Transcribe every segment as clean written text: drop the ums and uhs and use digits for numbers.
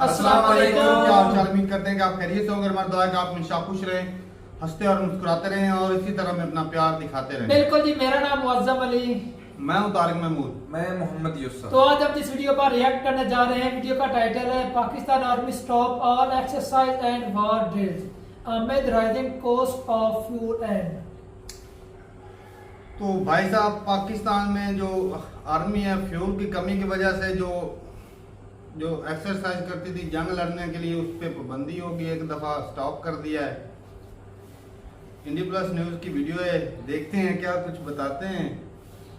अस्सलाम वालेकुम। क्या हाल चाल? उम्मीद करते हैं कि आप खैरियत से होंगे। हमारा दुआ है कि आप हमेशा खुश रहें, हंसते और मुस्कुराते रहें और इसी तरह में अपना प्यार दिखाते रहें। बिल्कुल जी। मेरा नाम मुअज्जम अली, मैं हूं तारिक महमूद, मैं मोहम्मद यूसुफ। तो आज हम जिस वीडियो पर रिएक्ट करने जा रहे हैं, वीडियो का टाइटल है Pakistan army stop all exercise and war drills amid rising cost of fuel and. तो भाई साहब, पाकिस्तान में जो आर्मी है, फ्यूल की कमी की वजह से जो एक्सरसाइज करती थी जंग लड़ने के लिए, उस पर पाबंदी होगी, एक दफ़ा स्टॉप कर दिया है। इंडी प्लस न्यूज़ की वीडियो है, देखते हैं क्या कुछ बताते हैं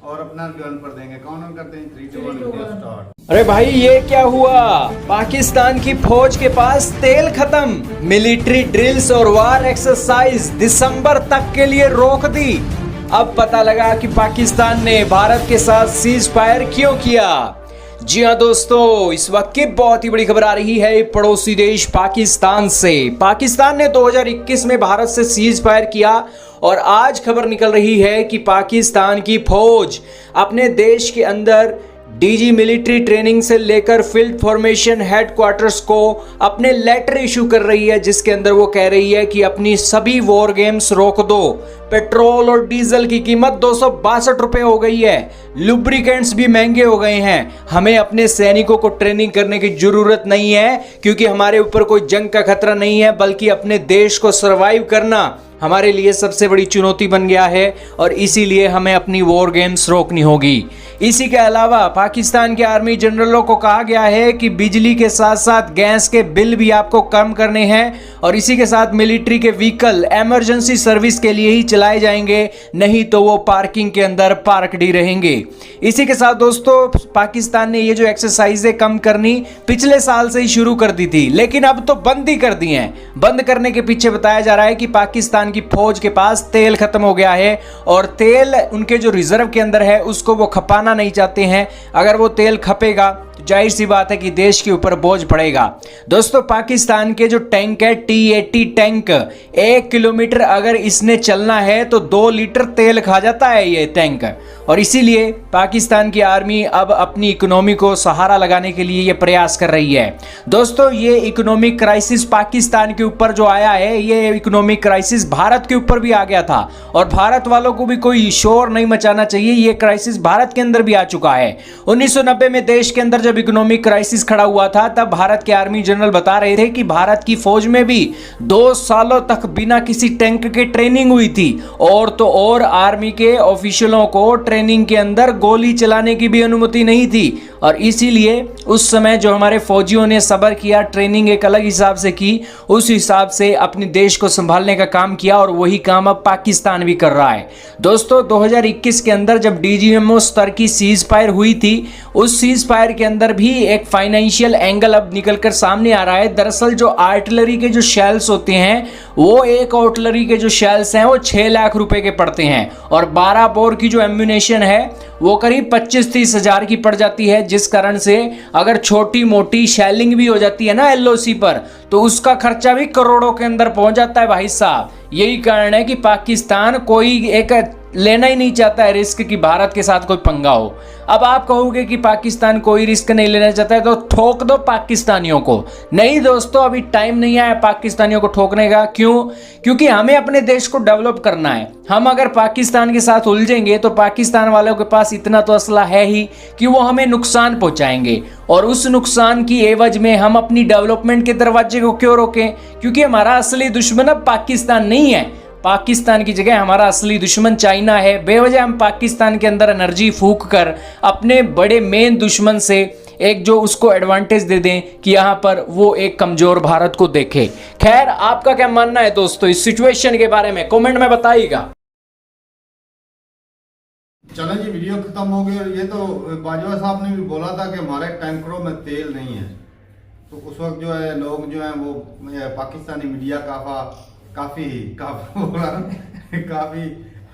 और अपना बयान पर देंगे। कौन करते हैं 3 2 1 वीडियो स्टार्ट। अरे भाई, ये क्या हुआ? पाकिस्तान की फौज के पास तेल खत्म, मिलिट्री ड्रिल्स और वार एक्सरसाइज दिसंबर तक के लिए रोक दी। अब पता लगा कि पाकिस्तान ने भारत के साथ सीज फायर क्यों किया। जी हाँ दोस्तों, इस वक्त की बहुत ही बड़ी खबर आ रही है पड़ोसी देश पाकिस्तान से। पाकिस्तान ने 2021 में भारत से सीज फायर किया और आज खबर निकल रही है कि पाकिस्तान की फौज अपने देश के अंदर डीजी मिलिट्री ट्रेनिंग से लेकर फील्ड फॉर्मेशन हेडक्वार्टर्स को अपने लेटर इशू कर रही है, जिसके अंदर वो कह रही है कि अपनी सभी वॉर गेम्स रोक दो। पेट्रोल और डीजल की कीमत 262 रुपए हो गई है, लुब्रिकेंट्स भी महंगे हो गए हैं। हमें अपने सैनिकों को ट्रेनिंग करने की जरूरत नहीं है, क्योंकि हमारे ऊपर कोई जंग का खतरा नहीं है, बल्कि अपने देश को सरवाइव करना हमारे लिए सबसे बड़ी चुनौती बन गया है और इसीलिए हमें अपनी वॉर गेम्स रोकनी होगी। इसी के अलावा पाकिस्तान के आर्मी जनरलों को कहा गया है कि बिजली के साथ साथ गैस के बिल भी आपको कम करने हैं और इसी के साथ मिलिट्री के व्हीकल इमरजेंसी सर्विस के लिए ही चलाए जाएंगे, नहीं तो वो पार्किंग के अंदर पार्कड ही रहेंगे। इसी के साथ दोस्तों, पाकिस्तान ने ये जो एक्सरसाइजें कम करनी पिछले साल से ही शुरू कर दी थी, लेकिन अब तो बंद ही कर दी हैं। बंद करने के पीछे बताया जा रहा है कि पाकिस्तान की फौज के पास तेल खत्म हो गया है और तेल उनके जो रिजर्व के अंदर है उसको वो खपाना नहीं चाहते हैं। अगर वो तेल खपेगा तो जाहिर सी बात है कि देश के ऊपर बोझ पड़ेगा। दोस्तों, पाकिस्तान के जो टैंक है T80 टैंक, 1 किलोमीटर अगर इसने चलना है तो 2 लीटर तेल खा जाता है ये टैंक। और इसीलिए पाकिस्तान की आर्मी अब अपनी इकोनॉमी को सहारा लगाने के लिए ये प्रयास कर रही है। दोस्तों, ये इकोनॉमिक क्राइसिस पाकिस्तान के ऊपर जो आया है, ये इकोनॉमिक क्राइसिस भारत के ऊपर भी आ गया था और भारत वालों को भी कोई शोर नहीं मचाना चाहिए। ये क्राइसिस भारत के अंदर भी आ चुका है। 1990 में देश के अंदर जब इकोनॉमिक क्राइसिस खड़ा हुआ था, तब भारत के आर्मी जनरल बता रहे थे कि भारत की फौज में भी 2 सालों तक बिना किसी टैंक के ट्रेनिंग हुई थी और तो और आर्मी के ऑफिशियलों को ट्रेनिंग के अंदर गोली चलाने की भी अनुमति नहीं थी। और इसीलिए उस समय जो हमारे फौजियों ने सब्र किया, ट्रेनिंग एक अलग हिसाब से की, उस हिसाब से अपने देश को संभालने का काम किया और वही काम अब पाकिस्तान भी कर रहा है। दोस्तों, 2021 के अंदर जब डीजीएमओ स्तर की सीज फायर हुई थी, उस सीज फायर के अंदर भी एक फाइनेंशियल एंगल अब निकलकर सामने आ रहा है। दरअसल जो आर्टिलरी के जो शेल्स होते हैं, वो एक आर्टिलरी के जो शेल्स हैं वो 6 लाख रुपए के पड़ते हैं और 12 बोर की जो एम्यूनेशन है वो करीब 25-30 हजार की पड़ जाती है, जिस कारण से अगर छोटी मोटी शेलिंग भी हो जाती है ना एलओसी पर, तो उसका खर्चा भी करोड़ों के अंदर पहुंच जाता है भाई साहब। यही कारण है कि पाकिस्तान कोई एक लेना ही नहीं चाहता है रिस्क कि भारत के साथ कोई पंगा हो। अब आप कहोगे कि पाकिस्तान कोई रिस्क नहीं लेना चाहता है तो ठोक दो पाकिस्तानियों को। नहीं दोस्तों, अभी टाइम नहीं आया पाकिस्तानियों को ठोकने का। क्यों? क्योंकि हमें अपने देश को डेवलप करना है। हम अगर पाकिस्तान के साथ उलझेंगे तो पाकिस्तान वालों के पास इतना तो असला है ही कि वो हमें नुकसान पहुंचाएंगे और उस नुकसान की एवज में हम अपनी डेवलपमेंट के दरवाजे को क्यों रोकें? क्योंकि हमारा असली दुश्मन अब पाकिस्तान नहीं है। पाकिस्तान की जगह हमारा असली दुश्मन चाइना है। बेवजह हम पाकिस्तान के अंदर एनर्जी फूंक कर अपने बड़े मेन दुश्मन से एक जो उसको एडवांटेज दे दें कि यहाँ पर वो एक कमजोर भारत को देखे। खैर, आपका क्या मानना है दोस्तों इस सिचुएशन के बारे में? कमेंट में बताइएगा। चलें जी, वीडियो खत्म हो गई और ये तो बाजवा साहब ने भी बोला था कि हमारे टैंकरों में तेल नहीं है, तो उस वक्त जो है लोग जो हैं वो पाकिस्तानी मीडिया काफी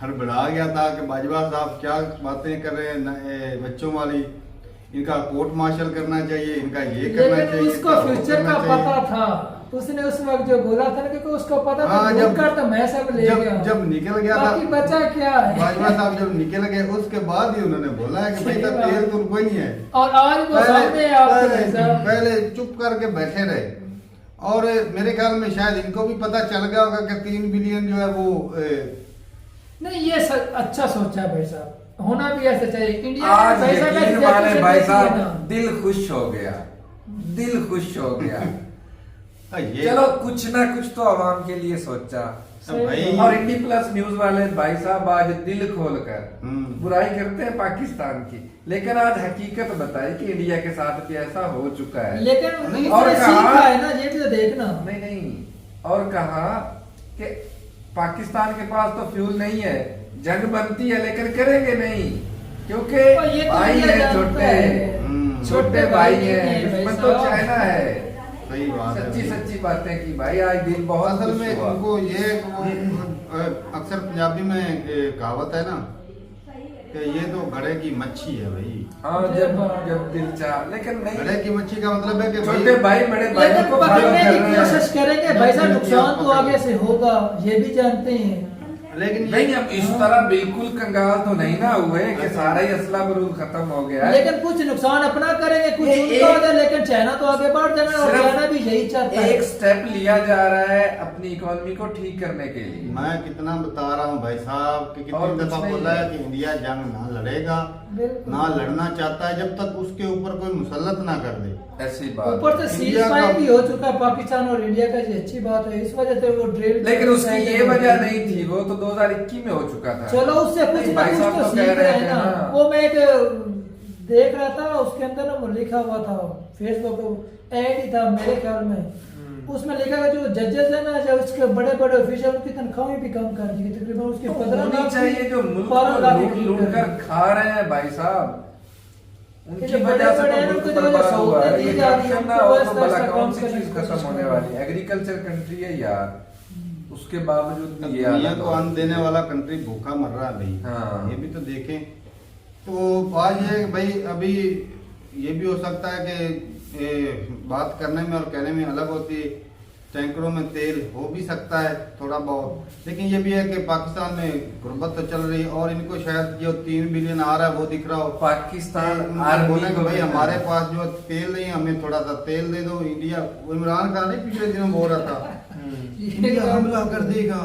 हड़बड़ा गया था कि बाजवा साहब क्या बातें कर रहे हैं बच्चों वाली, इनका कोर्ट मार्शल करना चाहिए, इनका ये करना चाहिए, इसको फ्यूचर का पता था। उसने उस वक्त जो बोला था ना, क्योंकि उसको पता था हाँ, जब कर तो मैं सब ले गया हूँ। जब निकल गया था, बाकी बचा क्या है। बाजवा साहब जब निकल गए उसके बाद ही उन्होंने बोला है कि भाई साहब तेल तो उनको नहीं है। और आज वो सामने है आपके भाई साहब। पहले चुप करके बैठे रहे, और मेरे ख्याल में शायद इनको भी पता चल गया होगा कि 3 बिलियन जो है वो नहीं, ये अच्छा सोचा भाई साहब, होना भी ऐसा चाहिए। इंडिया आज में पैसा यकीन का माने भाई साहब, ना। दिल खुश हो गया, दिल खुश हो गया। ये चलो कुछ ना कुछ तो आवाम के लिए सोचा। भाई और इंडी प्लस न्यूज वाले भाई साहब आज दिल खोलकर बुराई करते हैं पाकिस्तान की, लेकिन आज हकीकत बताई कि इंडिया के साथ भी ऐसा हो चुका है। लेकिन और और कहा- सीखा है ना, ये भी तो देखना। नहीं, और कहा कि पाकिस्तान के पास तो फ्यूल नहीं है, जंग बनती है लेकिन करेंगे नहीं, क्योंकि और ये तो भाई इंडिया है जानता छोटे, है। छोटे भाई नहीं है, है भाई दुश्मन तो साहब। चाइना है। सही बात है। सच्ची सच्ची बातें की भाई, आज दिल बहुत असल खुश में हुआ। उनको ये अक्सर पंजाबी में कहावत है ना कि ये तो घड़े की मच्छी है भाई। हाँ, जब दिल चाह, लेकिन घड़े नहीं, की मच्छी का मतलब है कि छोटे भाई बड़े भाई लेकिन को फॉलो पकड़ने कर की रहे हैं। कोशिश करेंगे भाई साहब, नुकसान तो आगे से होगा, ये भी जानते हैं। लेकिन नहीं, अब इस तरह बिल्कुल कंगाल तो नहीं ना हुए कि सारा ही असला बरूद खत्म हो गया है। लेकिन कुछ नुकसान अपना करेंगे, कुछ ये उनका एक- होगा, लेकिन चाइना तो आगे बढ़ जाएगा, और सिर्फ चाइना भी यही चाहता है। एक स्टेप लिया जा रहा है अपनी इकोनॉमी को ठीक करने के लिए। मैं कितना बता रहा हूँ भाई साहब कि और कितनी कुछ दफा नहीं बोला है। है कि इंडिया जंग ना लड़ेगा, बिल्कुल। ना लड़ना चाहता है जब तक उसके ऊपर कोई मुसल्लत ना कर दे। ऐसी बात। ऊपर से सीज इंडिया फायर का- भी हो चुका है पाकिस्तान और इंडिया का, ये अच्छी बात है। इस वजह से वो ड्रिल, लेकिन उसकी ये वजह नहीं थी, वो तो 2021 में हो चुका था। चलो उससे कुछ नहीं, ना भाई कुछ साहब तो तो सीख कह रहे रहे हैं थे ना। ना। वो मैं एक देख रहा था, उसके अंदर ना वो लिखा हुआ था, फेसबुक पे ऐड ही था मेरे ख्याल में, उसमें लिखा था जो जजेस है ना, जो उसके बड़े बड़े ऑफिशियल, उनकी तनख्वाहें भी कम कर दी, तकरीबन उसके 15 होनी लाख चाहिए जो मुल्क 12 को लाख लूट की लूट कर कर खा रहे हैं भाई साहब, उनकी जो वजह से बड़े-बड़े तो हैं, मुल्क उनको जो बर्बाद सहूलतें हुआ है। दी ये जा रही हैं, करप्शन ना उनको हो वैसा तो भला ऐसा कौन काम सी करने चीज की खत्म कोशिश होने कर वाली है। एग्रीकल्चर कंट्री है यार, उसके बावजूद भी ये दुनिया हालत को हो। अन्न देने वाला कंट्री भूखा मर रहा है भाई। हाँ। ये भी तो देखें। तो आज ये भाई अभी ये भी हो सकता है कि बात करने में और कहने में अलग होती है, टैंकरों में तेल हो भी सकता है थोड़ा बहुत, लेकिन ये भी है कि पाकिस्तान में गुर्बत तो चल रही है और इनको शायद जो 3 बिलियन आ रहा है वो दिख रहा हो। पाकिस्तान उनको आर्मी बोले कि को भाई भी- हमारे पास जो तेल नहीं है, हमें थोड़ा सा तेल दे दो। इंडिया, वो इमरान खान नहीं पिछले दिनों बोल रहा था इंडिया हमला कर देगा,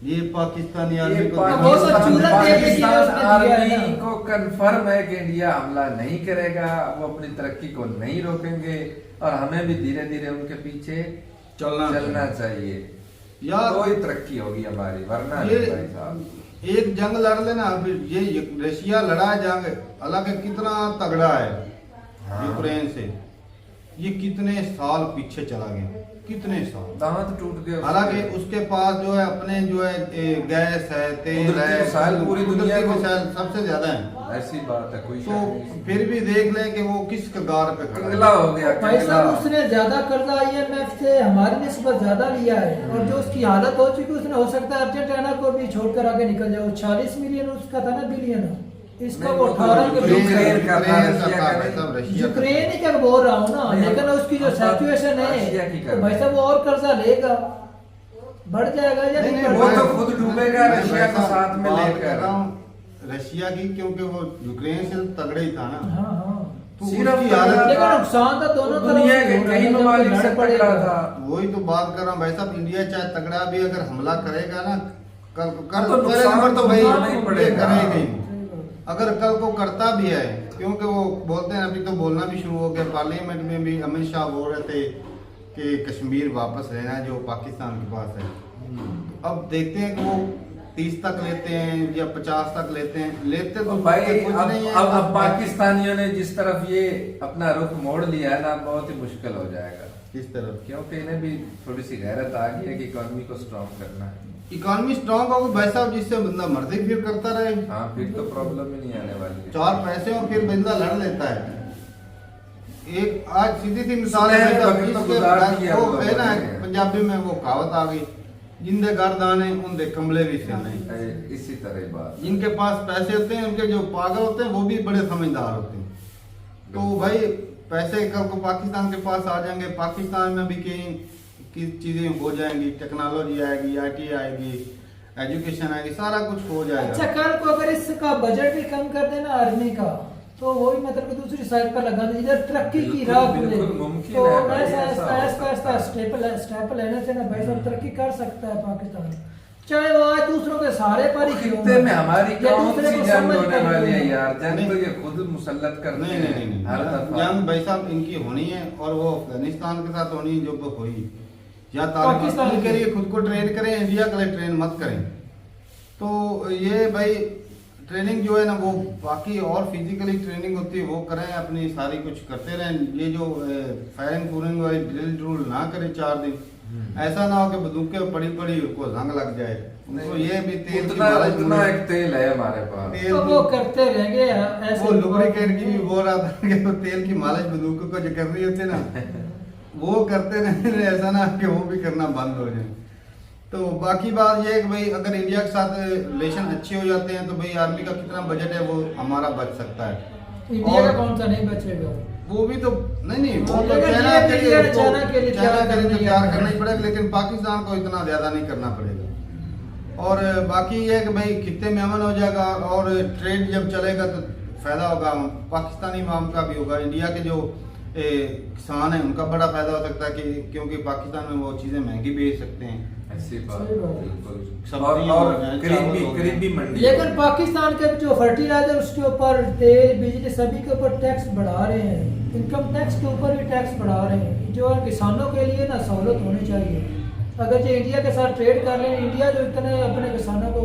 ये पाकिस्तानी आर्मी ये को पाकिस्तान- चूरा तेल की पाकिस्तान उसने दिया है आर्मी ना। को कंफर्म है कि इंडिया हमला नहीं करेगा, वो अपनी तरक्की को नहीं रोकेंगे, और हमें भी धीरे धीरे उनके पीछे चलना चाहिए। यार तो ही तरक्की होगी हमारी, वरना ये नहीं भाई साहब। एक जंग लड़ लेना, फिर ये रशिया लड़ा जंग, हालांकि कितना तगड़ा है हाँ। यूक्रेन से, ये कितने साल पीछे चला गया, कितने साल। दांत टूट गए। हालांकि उसके पास जो है अपने जो है गैस है, तेल कुदरती है, वसाइल पूरी कुदरती दुनिया को- वसाइल सबसे ज्यादा है। ऐसी बात है, कोई तो शक नहीं। फिर भी देख ले कि वो किस कगार पे खड़ा कंगला है। हो गया, भाई कंगला। साहब उसने ज्यादा कर्जा IMF से हमारी निस्बत ज्यादा लिया है, और जो उसकी हालत हो चुकी है, उसने हो सकता है अर्जेंटीना को भी छोड़कर आगे निकल जाए। 40 मिलियन उसका था ना, बिलियन, इसका नहीं, वो वो तो 18 के यूक्रेन बिलियन। का था, यूक्रेन रशिया का नहीं। सब रशिया का। यूक्रेन ही क्या बोल रहा हूँ ना, नहीं, लेकिन उसकी जो हम बात सिचुएशन रशिया की है, कर तो भाई साहब वो और कर्जा लेगा, बढ़ जाएगा या नहीं, नहीं नहीं, वो बढ़ेगा? तो खुद डूबेगा मैं रशिया को वैसा साथ में बात लेकर। कर रहा हूँ रशिया की, क्योंकि वो यूक्रेन से तगड़े ही था ना। हाँ हाँ, तो सिर्फ उसकी तगड़ा हालत, लेकिन नुकसान तो दोनों तरफ दुनिया से के हो रहा है, कई जब ममालिक लड़ से पड़ेगा। तगड़ा था। वही तो बात कर रहा हूँ भाई साहब, इंडिया चाहे तगड़ा भी अगर हमला करेगा ना, कल हाँ, तो पहले नुकसान नंबर तो तो भाई उठाना ही पड़ेगा। करेगा ही। अगर कल को करता भी है, क्योंकि वो बोलते हैं, अभी तो बोलना भी शुरू हो गया, पार्लियामेंट में भी अमित शाह बोल रहे थे कि कश्मीर वापस लेना है जो पाकिस्तान के पास है। अब देखते हैं कि वो 30 तक लेते हैं या 50 तक लेते तो तो भाई कुछ अब नहीं है। अब पाकिस्तानियों ने जिस तरफ ये अपना रुख मोड़ लिया है ना, बहुत ही मुश्किल हो जाएगा। किस तरफ क्योंकि इन्हें भी थोड़ी सी गैरत आ गई है कि इकोनॉमी को स्ट्रॉन्ग करना है। इकोनॉमी स्ट्रांग होगी भाई साहब, जिससे बंदा मर्जी फिर करता रहे, हाँ, फिर तो प्रॉब्लम ही नहीं आने वाली है। 4 पैसे और फिर बंदा लड़ लेता है। एक आज सीधी सी मिसाल है सुनहरे भाई साहब, वक्त तो इसके गुजार बाद दिया वो हम है ना, लोगों ने। पंजाबी में वो कहावत आ गई, जिंदे गर्दाने उनके कमले भी सियाने। इसी तरह ही बात। जिनके पास पैसे होते हैं, उनके जो पागल होते हैं वो भी बड़े समझदार होते हैं। तो भाई पैसे कल को पाकिस्तान के पास आ जाएंगे, पाकिस्तान में भी कहीं की चीजें हो जाएंगी, टेक्नोलॉजी आएगी, IT आएगी, एजुकेशन आएगी, सारा कुछ हो जाएगा। अच्छा, कल को अगर इसका बजट भी कम कर देना आर्मी का, तो वो भी मतलब कि दूसरी साइड पर लगा दे, इधर तरक्की की राह खुले, बिल्कुल मुमकिन तो है भाई, ऐसा ऐसा ऐसा स्टेप लेने से ना भाई साहब तरक्की कर सकता है पाकिस्तान, चाहे वो आज दूसरों के सहारे पर ही क्यों खित्ते ना। में हमारी या कौन दूसरे सी को जंग समझ होने कर वाली है क्यों ना। यार? जंग नहीं। तो ये खुद मुसल्लत करते नहीं हैं नहीं नहीं हर नहीं, दफा। जंग भाई साहब इनकी होनी है, और वो अफगानिस्तान के साथ होनी जो हुई, या पाकिस्तान तालिबान के लिए खुद को ट्रेन करें, इंडिया के लिए ट्रेन मत करें। तो ये भाई ट्रेनिंग जो है ना वो बाकी और फिजिकली ट्रेनिंग होती है वो करें, अपनी सारी कुछ करते रहें। ये जो फायरिंग फूरिंग वाली ड्रिल ड्रूल ना करें 4 दिन, ऐसा ना हो कि बंदूकें पड़ी पड़ी उनको जंग लग जाए। उनको ये भी तेल की मालिश उतना एक तेल है हमारे पास। तेल तो वो करते रहेंगे ऐसे। वो लुब्रिकेट की भी बोल रहा था कि वो तेल की मालिश बंदूकों को जो कर रही होती है ना वो करते रहे, ऐसा ना कि वो भी करना बंद हो जाए। तो बाकी बात ये है कि भाई अगर इंडिया के साथ रिलेशन अच्छे हो जाते हैं तो भाई आर्मी का कितना बजट है वो हमारा बच सकता है। इंडिया का और कौन सा नहीं बचेगा? वो भी तो नहीं वो तो लेकिन चाइना ये के भी लिए है, चाइना के लिए चाइना के लिए तो तैयार तैयार करना ही पड़ेगा, लेकिन पाकिस्तान को इतना ज्यादा नहीं करना पड़ेगा। और बाकी ये है कि भाई खित्ते में अमन हो जाएगा, और ट्रेड जब चलेगा तो फायदा होगा, पाकिस्तानी आवाम का भी होगा, इंडिया के जो किसान है उनका बड़ा फायदा हो सकता है कि क्योंकि पाकिस्तान में वो चीजें महंगी बेच सकते हैं। ऐसी बात सही बात। बिल्कुल। सब्जियां और हो गए, चावल हो गए। करीबी मंडी। लेकिन पाकिस्तान के जो फर्टिलाइजर उसके ऊपर तेल बिजली सभी के ऊपर टैक्स बढ़ा रहे हैं, इनकम टैक्स के ऊपर भी टैक्स बढ़ा रहे हैं, जो किसानों के लिए ना सहूलत होनी चाहिए। अगर जो इंडिया के साथ ट्रेड कर रहे हैं, इंडिया जो इतने अपने किसानों को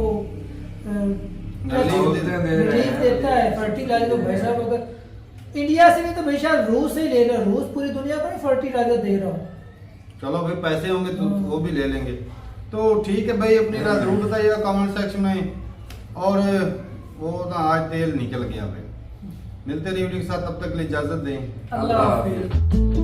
रिलीफ देता है फर्टिलाइजर, भाई साहब अगर इंडिया से भी तो हमेशा रूस से ही ले रहा है, रूस पूरी दुनिया को फर्टिलाइजर दे रहा है। चलो भाई पैसे होंगे तो वो भी ले लेंगे। तो ठीक है भाई, अपनी राय जरूर बताइएगा कमेंट सेक्शन में। और वो ना आज तेल निकल गया भाई। मिलते रहिए वीडियो के साथ, तब तक के लिए इजाजत दें। अल्लाह हाफिज।